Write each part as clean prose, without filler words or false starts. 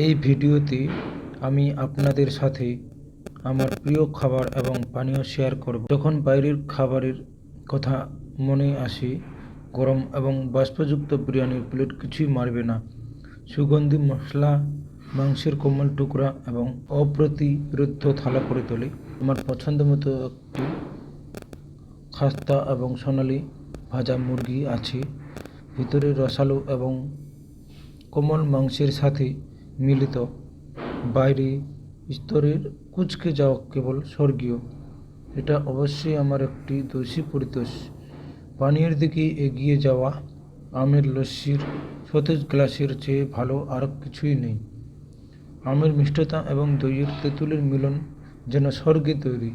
এই ভিডিওতে আমি আপনাদের সাথে আমার প্রিয় খাবার এবং পানীয় শেয়ার করব। যখন বাইরের খাবারের কথা মনে আসে, গরম এবং বাষ্পযুক্ত বিরিয়ানির প্লেট কিছুই মারবে না। সুগন্ধি মশলা, মাংসের কোমল টুকরা এবং অপ্রতিরোধ্য থালা করে তোলে। আমার পছন্দ মতো একটি খাস্তা এবং সোনালি ভাজা মুরগি আছে, ভিতরে রসালো এবং কোমল মাংসের সাথে মিলিত, বাইরে স্তরের কুঁচকে যাওয়া কেবল স্বর্গীয়। এটা অবশ্যই আমার একটি দোষী পরিতোষ। পানীয়ের দিকে এগিয়ে যাওয়া, আমের লস্যির সতেজ গ্লাসের চেয়ে ভালো আর কিছুই নেই। আমের মিষ্টতা এবং দইয়ের তেঁতুলের মিলন যেন স্বর্গে তৈরি।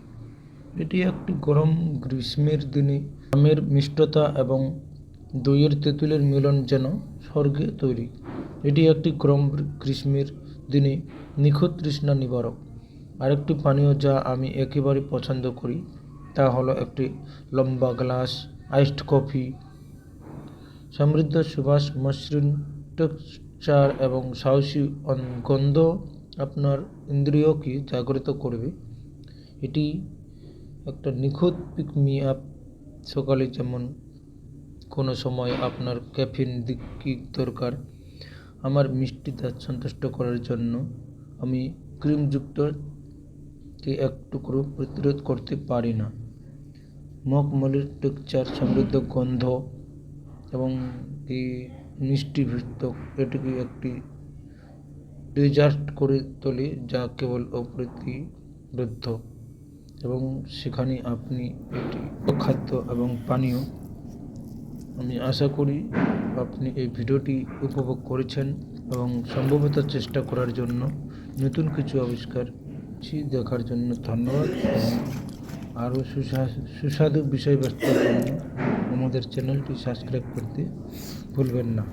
এটি একটি গরম গ্রীষ্মের দিনে আমের মিষ্টতা এবং দইয়ের তেঁতুলের মিলন যেন স্বর্গে তৈরি। এটি একটি গরম গ্রীষ্মের দিনে নিখুঁত তৃষ্ণা নিবারক। আরেকটি পানীয় যা আমি একেবারে পছন্দ করি তা হলো একটি লম্বা গ্লাস আইসড কফি। সমৃদ্ধ সুবাস, মসৃণ টেক্সচার এবং সাহসী গন্ধ আপনার ইন্দ্রিয়কে জাগ্রত করবে। এটি একটা নিখুঁত পিক মি আপ। সকালে যেমন কোনো সময় আপনার ক্যাফিন কিক দরকার, আমার মিষ্টি দাঁত সন্তুষ্ট করার জন্য আমি ক্রিমযুক্ত এক টুকরো প্রতিরোধ করতে পারি না। মখমলের টেক্সচার, সমৃদ্ধ গন্ধ এবং এই মিষ্টি ভিতক এটিকে একটি ডেজার্ট করে তোলে যা কেবল অপ্রতিরোধ্য। এবং সেখানে আপনি এটি খাদ্য এবং পানীয়, আমি আশা করি আপনি এই ভিডিওটি উপভোগ করেছেন এবং সম্ভবত চেষ্টা করার জন্য নতুন কিছু আবিষ্কার দেখার জন্য ধন্যবাদ। এবং আরও সুস্বাদু বিষয়বস্তুর জন্য আমাদের চ্যানেলটি সাবস্ক্রাইব করতে ভুলবেন না।